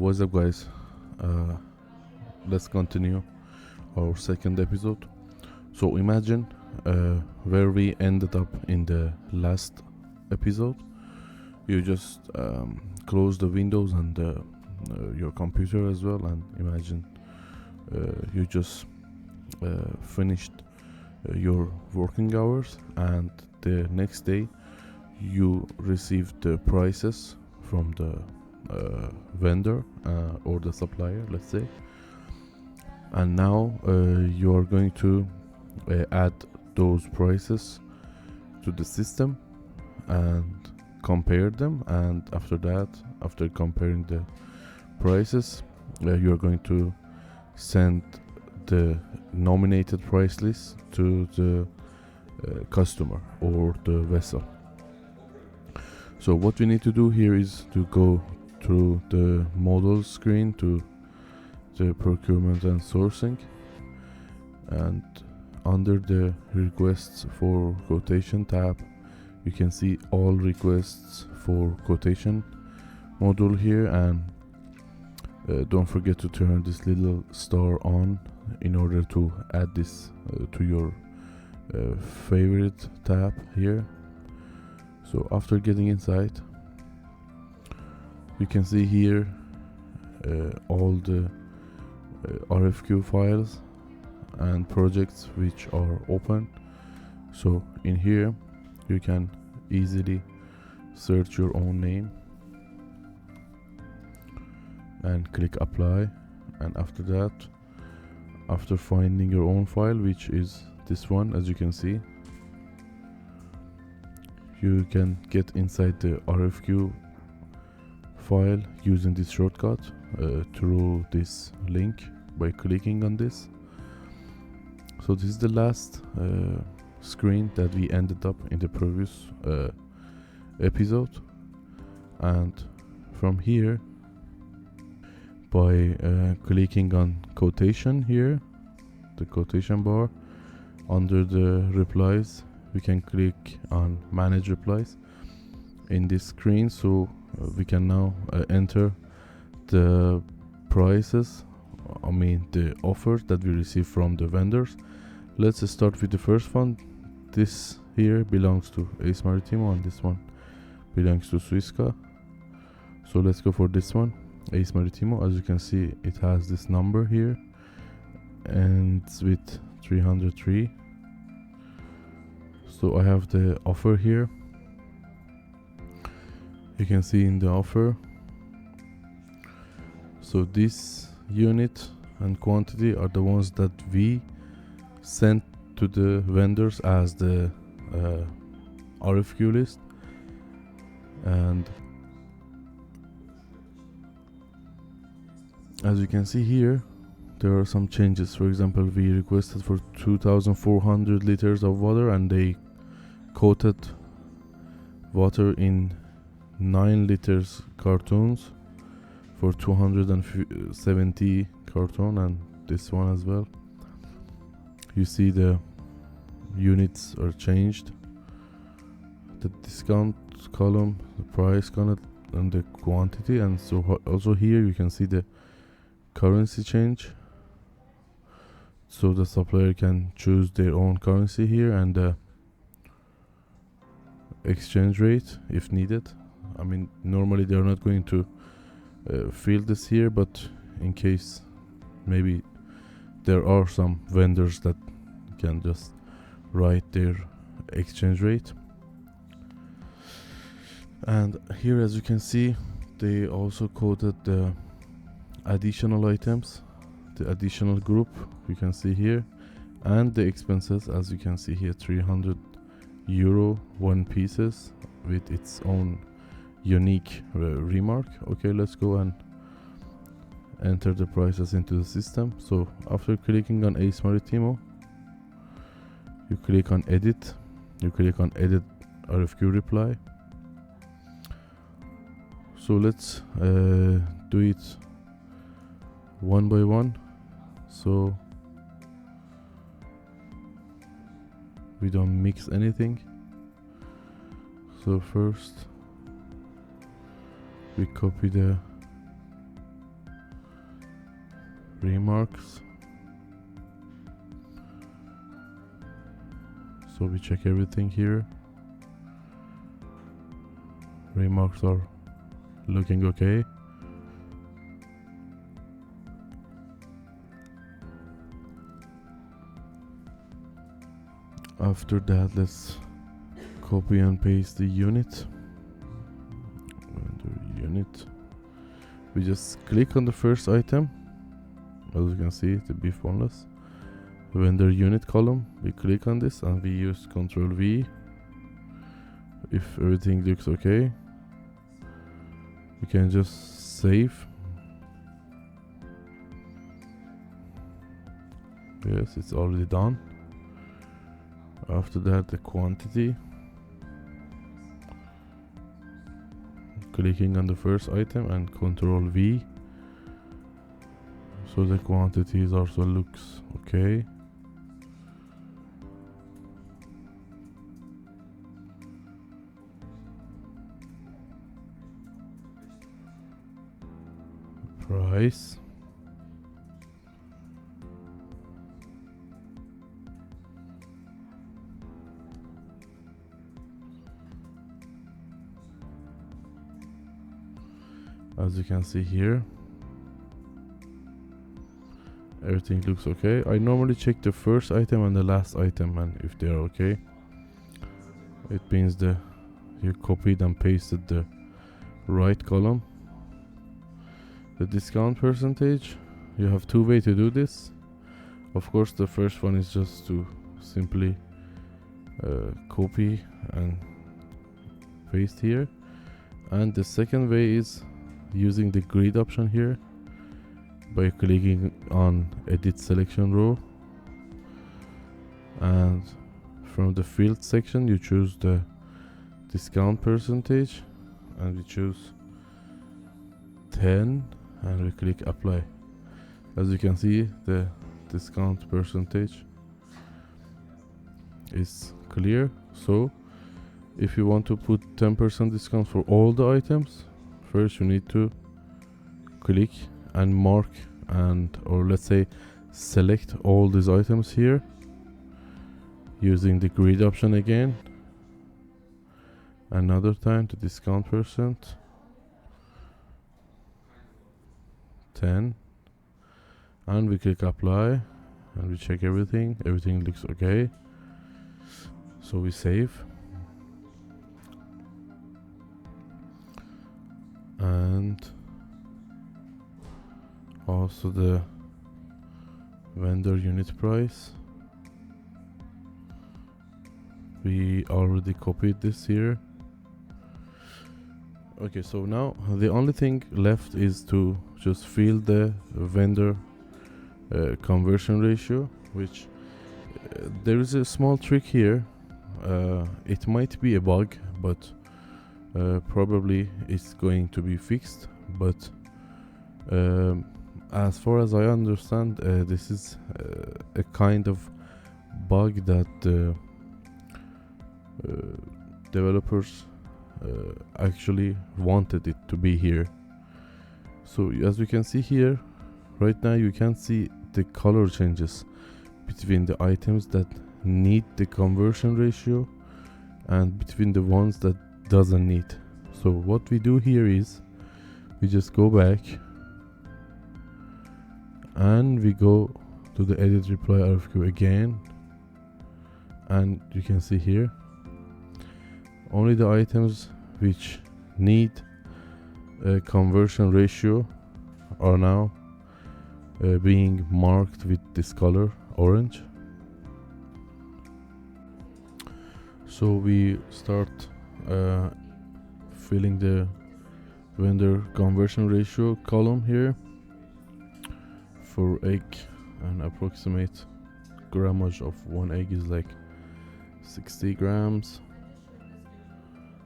What's up, guys? Let's continue our second episode. So imagine where we ended up in the last episode. You just close the windows and your computer as well, and imagine you just finished your working hours, and the next day you received the prices from the vendor or the supplier, let's say, and now you are going to add those prices to the system and compare them, and after that, after comparing the prices, you are going to send the nominated price list to the customer or the vessel. So what we need to do here is to go through the model screen to the procurement and sourcing, and under the requests for quotation tab you can see all requests for quotation module here, and don't forget to turn this little star on in order to add this to your favorite tab here. So after getting inside, you can see here all the RFQ files and projects which are open. So in here you can easily search your own name and click apply, and after that, after finding your own file, which is this one, as you can see, you can get inside the RFQ file using this shortcut through this link by clicking on this. So this is the last screen that we ended up in the previous episode, and from here, by clicking on quotation here, the quotation bar, under the replies we can click on manage replies in this screen. So we can now enter the prices, the offers that we receive from the vendors. Let's start with the first one. This here belongs to Ace Maritimo and this one belongs to Swiska. So let's go for this one, Ace Maritimo. As you can see, it has this number here and it's with 303. So I have the offer here. You can see in the offer, so this unit and quantity are the ones that we sent to the vendors as the RFQ list, and as you can see here, there are some changes. For example, we requested for 2,400 liters of water, and they quoted water in 9 liters cartons for 270 carton, and this one as well. You see the units are changed, the discount column, the price column, and the quantity, and so also here you can see the currency change, so the supplier can choose their own currency here, and the exchange rate if needed. Normally they're not going to fill this here, but in case maybe there are some vendors that can just write their exchange rate. And here, as you can see, they also quoted the additional items, the additional group you can see here, and the expenses, as you can see here, 300 euro 1 pieces with its own unique remark. Okay, let's go and enter the prices into the system. So after clicking on Ace Maritimo, you click on edit, RFQ reply. So let's do it one by one, so we don't mix anything. So first we copy the remarks. So we check everything here. Remarks are looking okay. After that, let's copy and paste the unit. Vendor unit. We just click on the first item. As you can see, the beef boneless. Vendor unit column. We click on this and we use Ctrl V. If everything looks okay, we can just save. Yes, it's already done. After that, the quantity. Clicking on the first item and Ctrl V. So the quantities also looks okay. Price. As you can see here, everything looks okay. I normally check the first item and the last item, and if they're okay, it means you copied and pasted the right column. The discount percentage, you have two ways to do this. Of course, the first one is just to simply copy and paste here, and the second way is using the grid option here by clicking on edit selection row, and from the field section you choose the discount percentage and we choose 10 and we click apply. As you can see, the discount percentage is clear. So if you want to put 10% discount for all the items, first you need to click and mark or let's say select all these items here using the grid option again. Another time, the discount percent 10 and we click apply and we check everything looks okay, so we save. And also the vendor unit price, we already copied this here. Okay, so now the only thing left is to just fill the vendor conversion ratio, which there is a small trick here. It might be a bug, but probably it's going to be fixed. But as far as I understand, this is a kind of bug that developers actually wanted it to be here. So as you can see here, right now you can see the color changes between the items that need the conversion ratio and between the ones that doesn't need. So what we do here is we just go back and we go to the edit reply RFQ again, and you can see here only the items which need a conversion ratio are now being marked with this color orange. So we start filling the vendor conversion ratio column here. For egg, an approximate grammage of one egg is like 60 grams.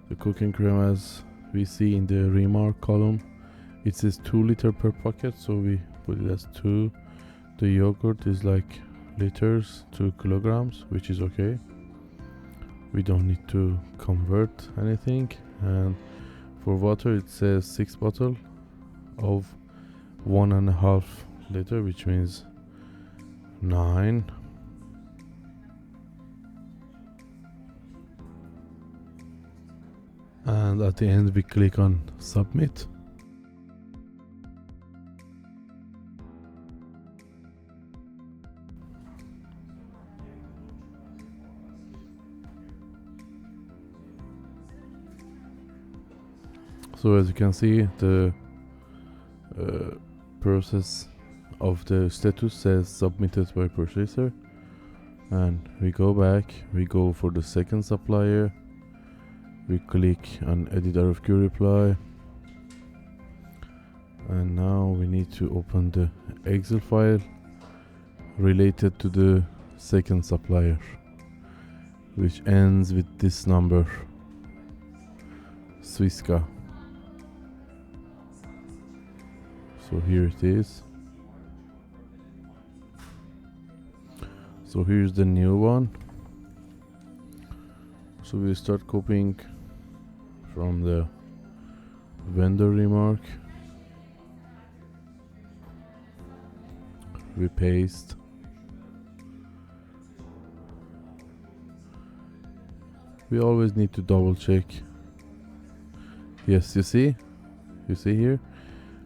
The cooking cream, as we see in the remark column, it says 2 liters per packet, so we put it as 2. The yogurt is like liters, 2 kilograms, which is okay. We don't need to convert anything. And for water it says 6 bottles of 1.5 liter, which means 9. And at the end we click on submit. So as you can see, the process of the status says submitted by purchaser, and we go back, we go for the second supplier, we click on edit RFQ reply, and now we need to open the Excel file related to the second supplier, which ends with this number, Swiska. So here it is. So here's the new one. So we start copying from the vendor remark. We paste. We always need to double check. Yes, you see here.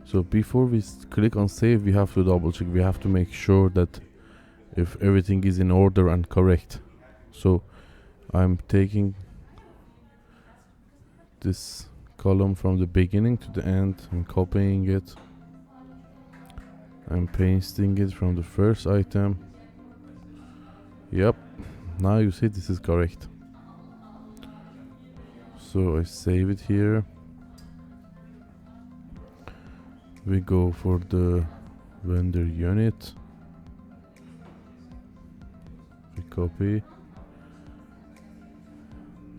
So before we click on save, we have to double check. We have to make sure that if everything is in order and correct. So I'm taking this column from the beginning to the end and copying it. I'm pasting it from the first item. Yep, now you see this is correct. So I save it here. We go for the vendor unit. We copy.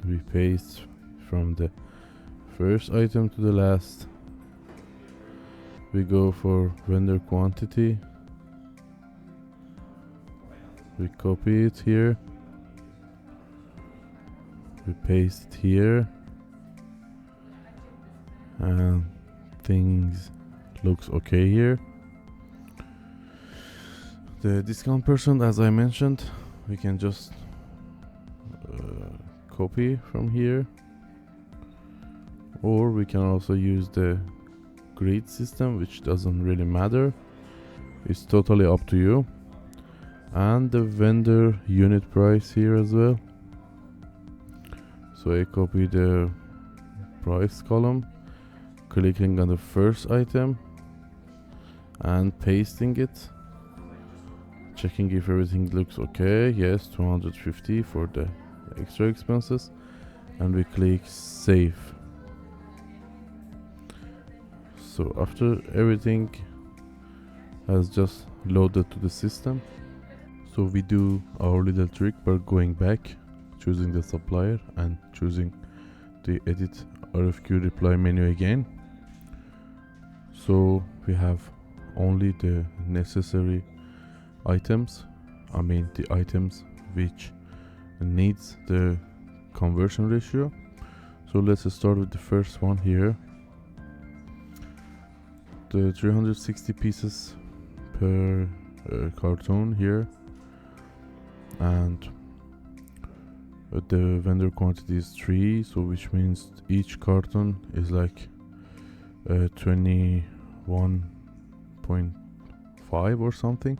We paste from the first item to the last. We go for vendor quantity. We copy it here. We paste it here. And things looks okay here. The discount percent, as I mentioned, we can just copy from here, or we can also use the grid system, which doesn't really matter. It's totally up to you. And the vendor unit price here as well. So I copy the price column, clicking on the first item and pasting it, checking if everything looks okay. Yes, 250 for the extra expenses, and we click save. So after everything has just loaded to the system, so we do our little trick by going back, choosing the supplier and choosing the edit RFQ reply menu again. So we have only the necessary items, I mean the items which needs the conversion ratio. So let's start with the first one here, the 360 pieces per carton here, and the vendor quantity is 3, so which means each carton is like 21.5 or something.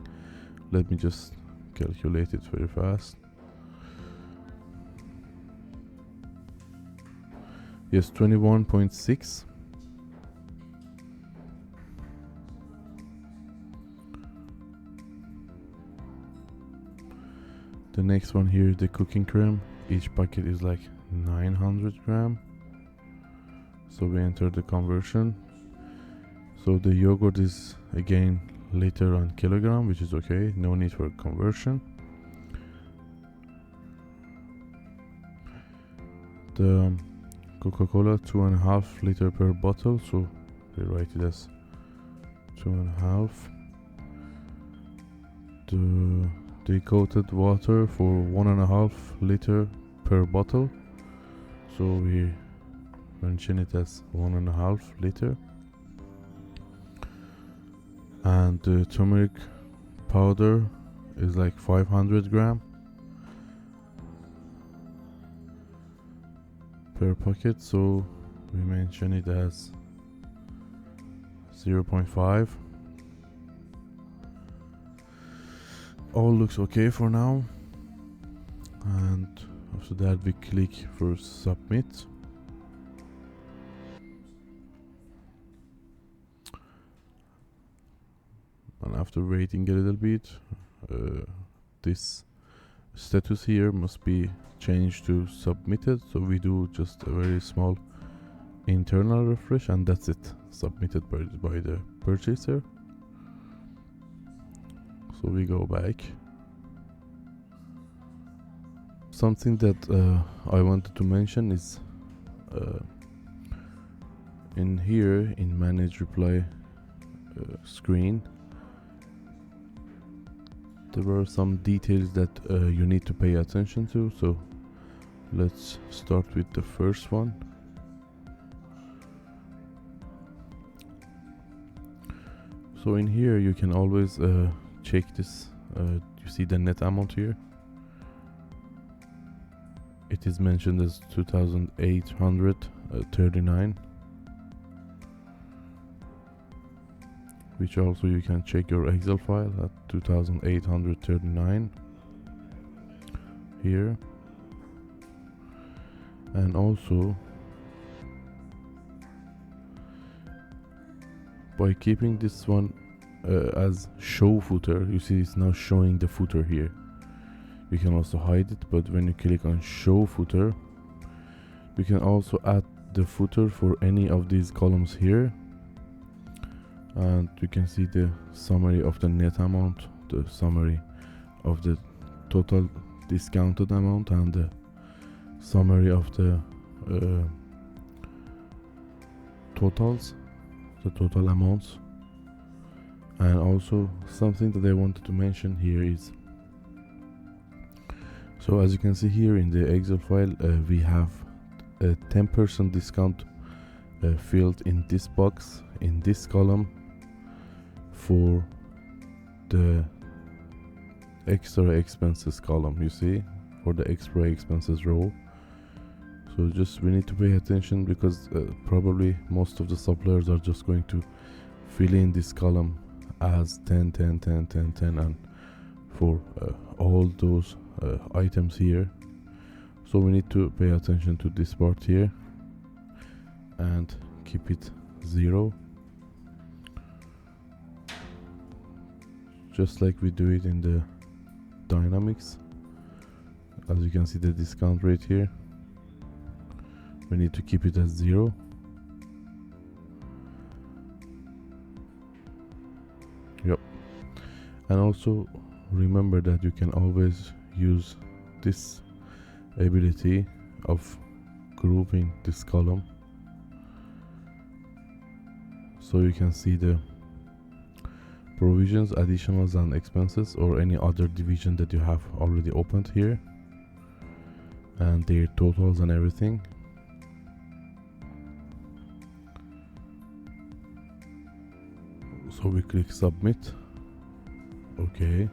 Let me just calculate it very fast. Yes, 21.6. The next one here, the cooking cream. Each packet is like 900 gram. So we enter the conversion. So the yogurt is again liter on kilogram, which is okay, no need for conversion. The Coca-Cola, 2.5 liter per bottle, so we write it as 2.5. The decoated water for 1.5 liter per bottle, so we mention it as 1.5 liter. and the turmeric powder is like 500 gram per packet, so we mention it as 0.5. All looks okay for now, and after that we click for submit. And after waiting a little bit, this status here must be changed to submitted, so we do just a very small internal refresh and that's it, submitted by the purchaser. So we go back. Something that I wanted to mention is in here in manage reply screen, there were some details that you need to pay attention to, so let's start with the first one. So in here you can always check this, you see the net amount here, it is mentioned as 2,839, which also you can check your Excel file at 2,839 here. And also by keeping this one as show footer, you see it's now showing the footer here. You can also hide it, but when you click on show footer, you can also add the footer for any of these columns here, and you can see the summary of the net amount, the summary of the total discounted amount, and the summary of the totals, the total amounts. And also something that I wanted to mention here is, so as you can see here in the Excel file, we have a 10% discount field in this box, in this column, for the extra expenses column, you see, for the extra expenses row. So just we need to pay attention, because probably most of the suppliers are just going to fill in this column as 10, 10, 10, 10, 10, and for all those items here. So we need to pay attention to this part here and keep it 0, just like we do it in the dynamics. As you can see the discount rate here, we need to keep it as 0. Yep. And also remember that you can always use this ability of grouping this column, so you can see the provisions, additionals and expenses, or any other division that you have already opened here, and their totals and everything. So we click submit. Okay.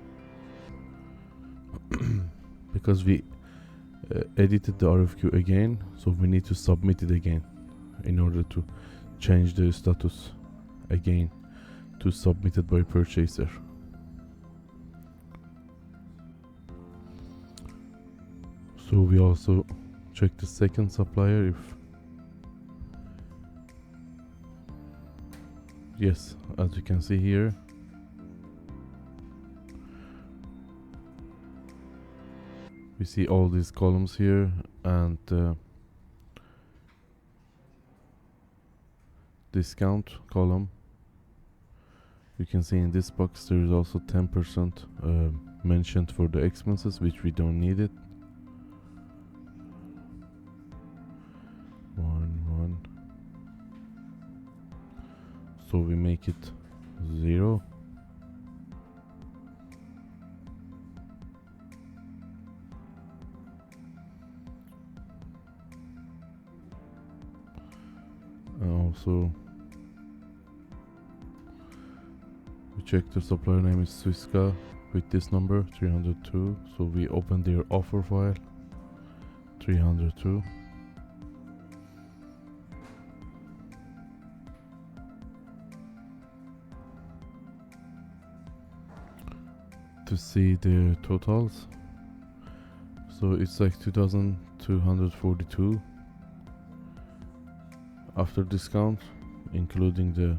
Because we edited the RFQ again, so we need to submit it again in order to change the status again to submitted by purchaser. So we also check the second supplier if yes, as you can see here, we see all these columns here, and discount column. You can see in this box there is also 10% mentioned for the expenses, which we don't need it. 1. So we make it 0. And also we check the supplier name is Swiska with this number 302. So we open their offer file 302. To see the totals. So it's like 2242 after discount, including the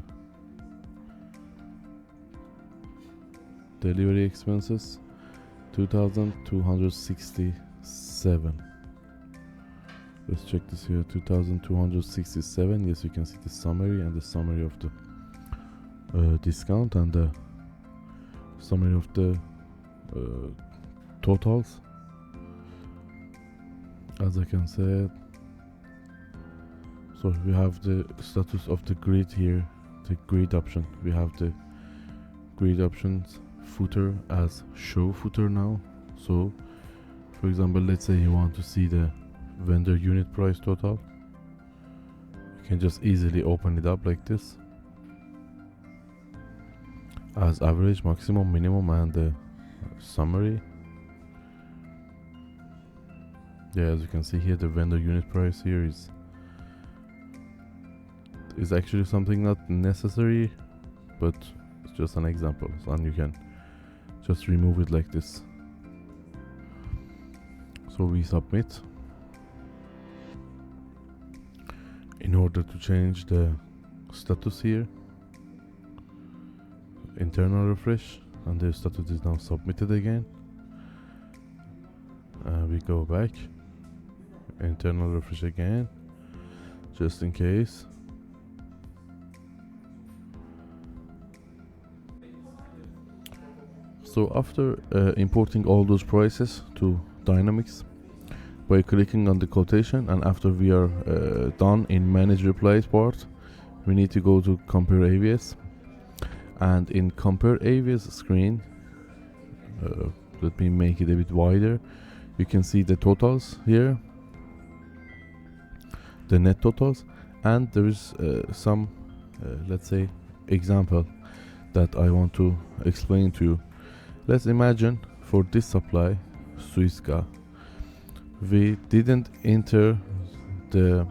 delivery expenses, 2267. Let's check this here, 2267. Yes, you can see the summary and the summary of the discount and the summary of the totals. As I can say, so we have the status of the grid here, the grid option. We have the grid options footer as show footer now. So for example, let's say you want to see the vendor unit price total, you can just easily open it up like this as average, maximum, minimum, and the summary. Yeah, as you can see here, the vendor unit price here is actually something not necessary, but it's just an example, and you can just remove it like this. So we submit. In order to change the status here, internal refresh, and the status is now submitted again. We go back, internal refresh again, just in case. So after importing all those prices to Dynamics by clicking on the quotation, and after we are done in manage replies part, we need to go to compare AVS. And in compare AVS screen, let me make it a bit wider. You can see the totals here, the net totals, and there is some let's say example that I want to explain to you. Let's imagine for this supply Swiska, we didn't enter the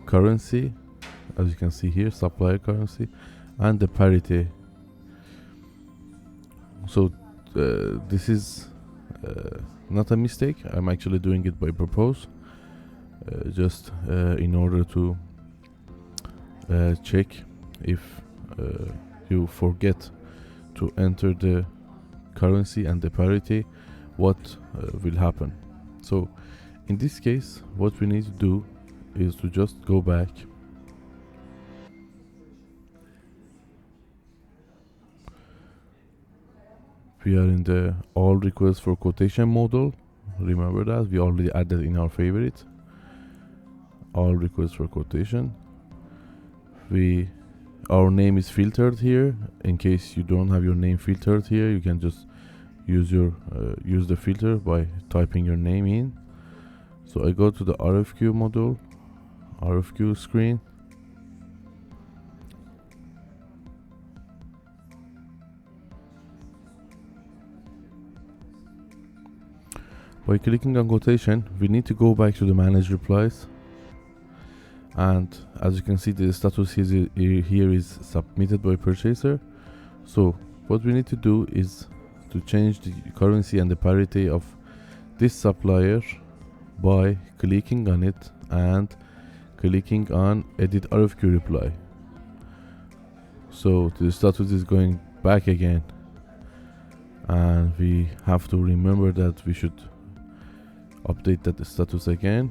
currency, as you can see here, supplier currency, and the parity. So this is not a mistake. I'm actually doing it by purpose, just in order to check if you forget to enter the currency and the parity, what will happen. So in this case, what we need to do is to just go back we are in the all requests for quotation model. Remember that we already added in our favorite all requests for quotation. Our name is filtered here. In case you don't have your name filtered here, you can just use the filter by typing your name in. So I go to the RFQ module, RFQ screen. By clicking on quotation, we need to go back to the manage replies, and as you can see, the status here is submitted by purchaser. So what we need to do is to change the currency and the parity of this supplier by clicking on it and clicking on edit RFQ reply. So the status is going back again, and we have to remember that we should update that status again.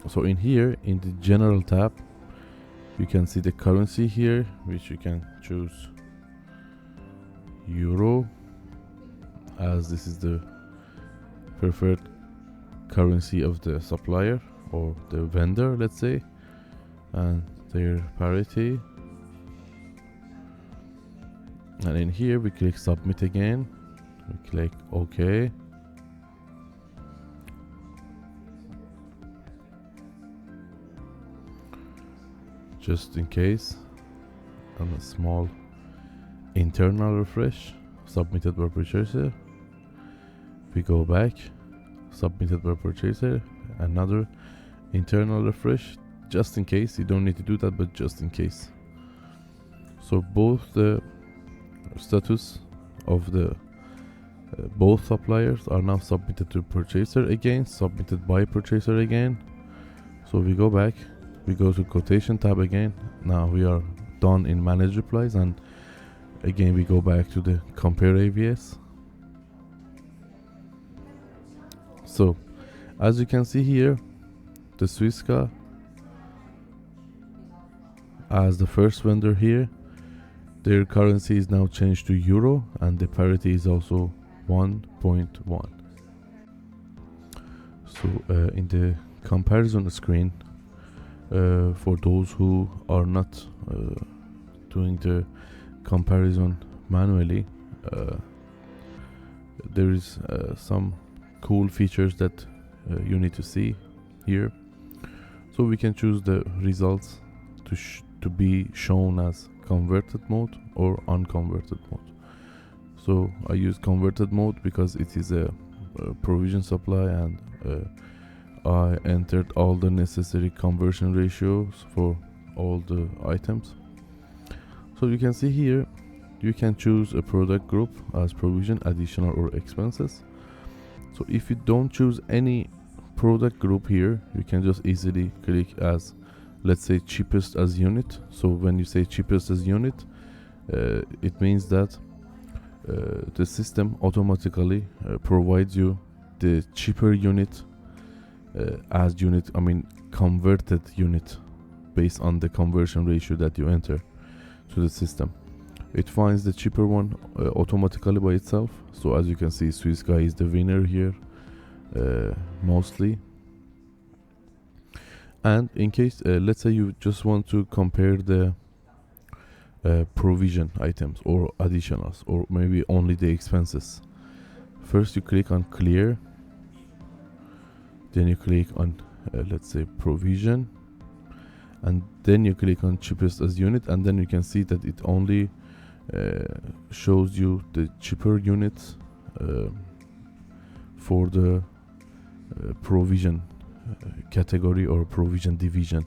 So in here, in the general tab, you can see the currency here, which you can choose euro, as this is the preferred currency of the supplier or the vendor, let's say, and their parity. And in here we click submit again, we click OK. Just in case, and a small internal refresh submitted by purchaser. We go back, submitted by purchaser, another internal refresh, just in case. You don't need to do that, but just in case. So both the status of the both suppliers are now submitted to purchaser again, submitted by purchaser again. So we go back, we go to quotation tab again. Now we are done in manage replies, and again we go back to the compare AVS. So as you can see here, the Swiska as the first vendor here, their currency is now changed to euro, and the parity is also 1.1. So in the comparison screen, for those who are not doing the comparison manually, there is some cool features that you need to see here. So we can choose the results to be shown as converted mode or unconverted mode. So I use converted mode because it is a provision supply, and I entered all the necessary conversion ratios for all the items. So you can see here, you can choose a product group as provision, additional, or expenses. So if you don't choose any product group here, you can just easily click as, let's say, cheapest as unit. So when you say cheapest as unit, it means that the system automatically provides you the cheaper unit as unit, converted unit, based on the conversion ratio that you enter to the system. It finds the cheaper one automatically by itself. So as you can see, Swiska is the winner here mostly. And in case let's say you just want to compare the provision items or additionals, or maybe only the expenses, first you click on clear, then you click on let's say provision, and then you click on cheapest as unit, and then you can see that it only shows you the cheaper units for the provision category or provision division,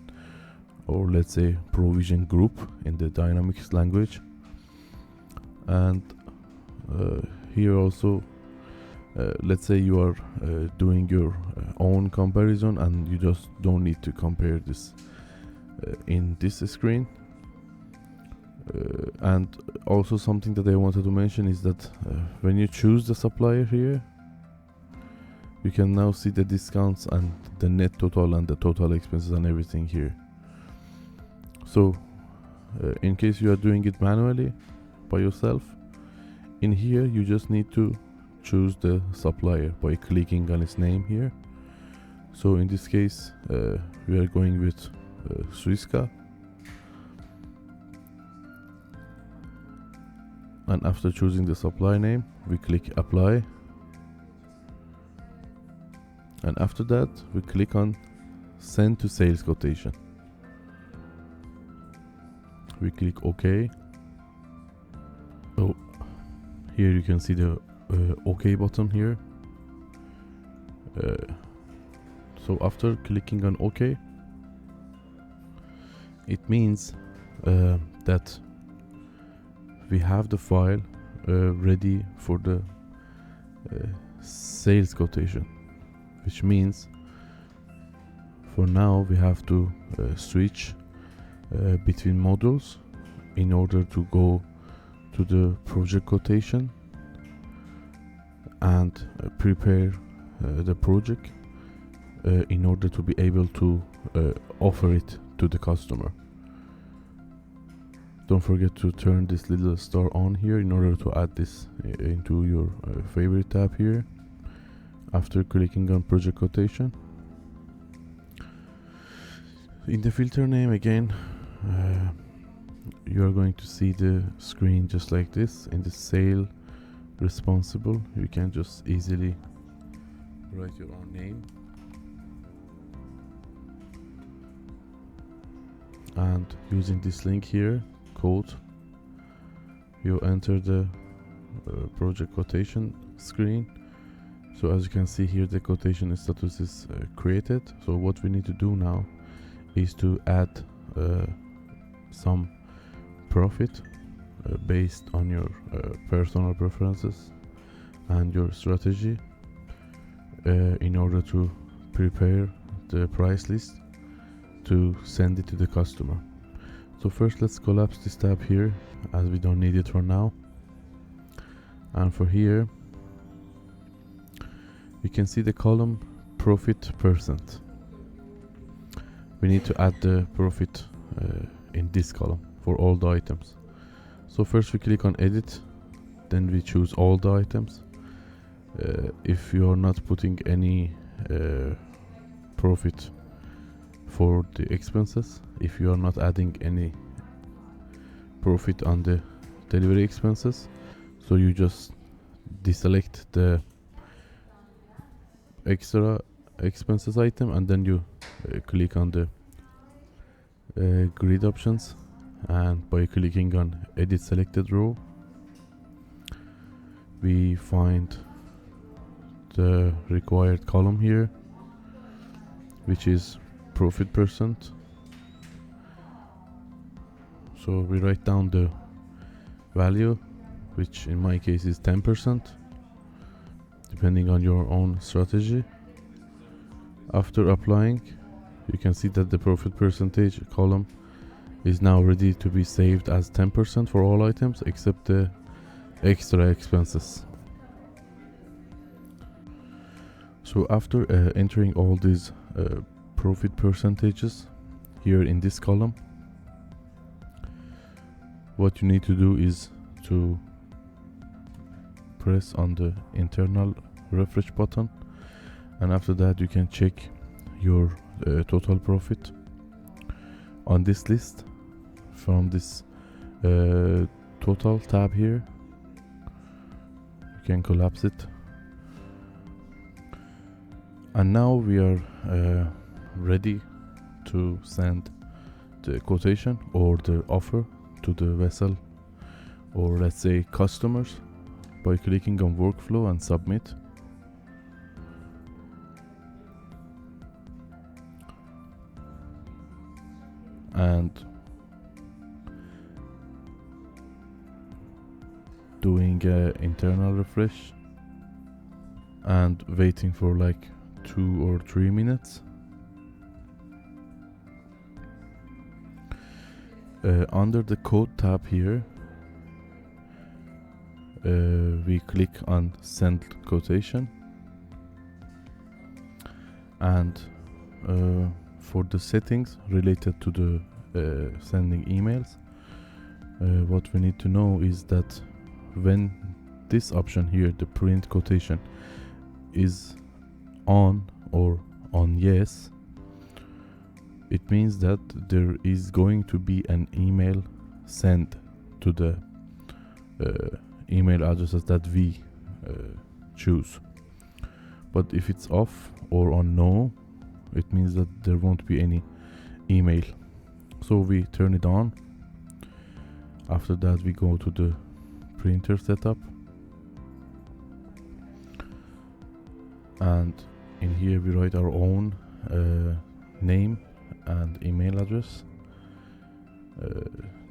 or let's say provision group in the Dynamics language. And here also let's say you are doing your own comparison, and you just don't need to compare this in this screen. And also something that I wanted to mention is that when you choose the supplier here, you can now see the discounts and the net total and the total expenses and everything here. So in case you are doing it manually by yourself, in here you just need to choose the supplier by clicking on its name here. So in this case we are going with Swiska, and after choosing the supply name we click apply, and after that we click on send to sales quotation. We click OK. So here you can see the OK button here. So after clicking on OK, it means that we have the file ready for the sales quotation, which means for now we have to switch between modules in order to go to the project quotation and prepare the project in order to be able to offer it to the customer. Don't forget to turn this little star on here in order to add this into your favorite tab here after clicking on project quotation. In the filter name again, you are going to see the screen just like this. In the sale responsible, you can just easily write your own name, and using this link here, code, you enter the project quotation screen. So as you can see here, the quotation status is created. So what we need to do now is to add some profit based on your personal preferences and your strategy in order to prepare the price list to send it to the customer. So first let's collapse this tab here, as we don't need it for now. And for here you can see the column profit percent. We need to add the profit in this column for all the items. So first we click on edit, then we choose all the items. If you are not putting any profit for the expenses, if you are not adding any profit on the delivery expenses, so you just deselect the extra expenses item, and then you click on the grid options, and by clicking on edit selected row we find the required column here, which is profit percent. So we write down the value, which in my case is 10%, depending on your own strategy. After applying, you can see that the profit percentage column is now ready to be saved as 10% for all items except the extra expenses. So after entering all these profit percentages here in this column, what you need to do is to press on the internal refresh button, and after that you can check your total profit on this list from this total tab here. You can collapse it, and now we are ready to send the quotation or the offer to the vessel, or let's say customers, by clicking on workflow and submit. And doing an internal refresh and waiting for like 2 or 3 minutes. Under the code tab here, we click on send quotation, and for the settings related to the sending emails, what we need to know is that when this option here, the print quotation, is on or on yes, it means that there is going to be an email sent to the email addresses that we choose. But if it's off or on no, it means that there won't be any email. So we turn it on. After that we go to the printer setup, and in here we write our own name and email address,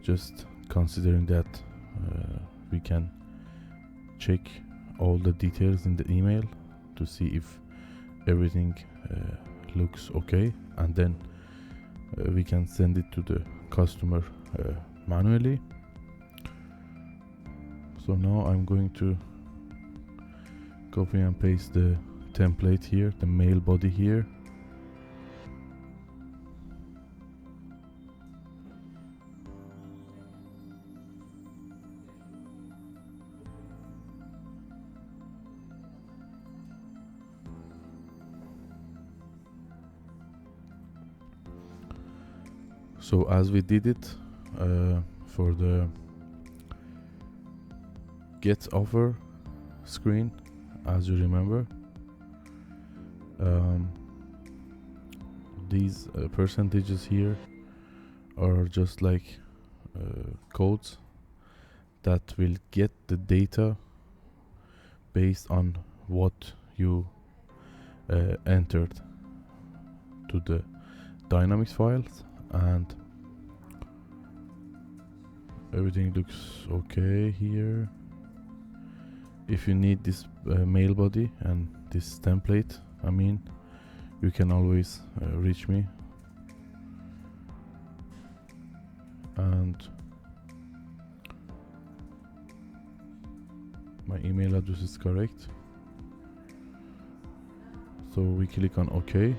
just considering that we can check all the details in the email to see if everything looks okay, and then we can send it to the customer manually. So now I'm going to copy and paste the template here, the mail body here. So as we did it for the get offer screen, as you remember, these percentages here are just like codes that will get the data based on what you entered to the dynamics files, and everything looks okay here. If you need this mail body and this template, you can always reach me, and my email address is correct. So we click on OK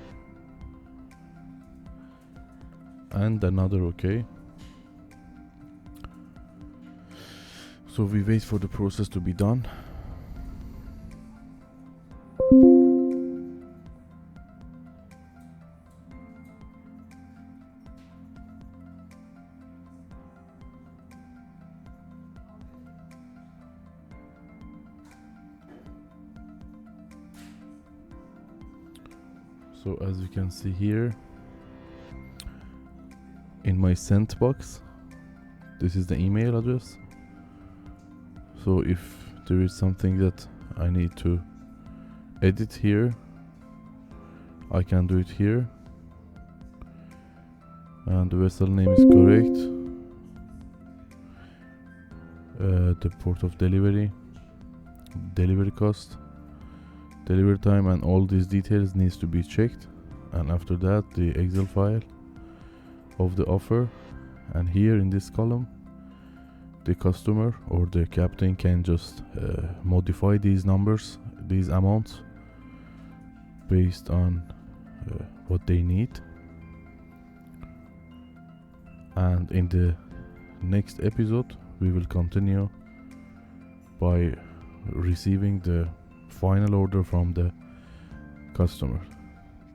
and another OK. So we wait for the process to be done. So as you can see here in my sent box, this is the email address. So if there is something that I need to edit here, I can do it here, and the vessel name is correct, the port of delivery, delivery cost, delivery time, and all these details needs to be checked. And after that, the Excel file of the offer, and here in this column the customer or the captain can just modify these numbers, these amounts, based on what they need. And in the next episode we will continue by receiving the final order from the customer.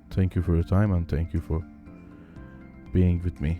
Thank you for your time, and thank you for being with me.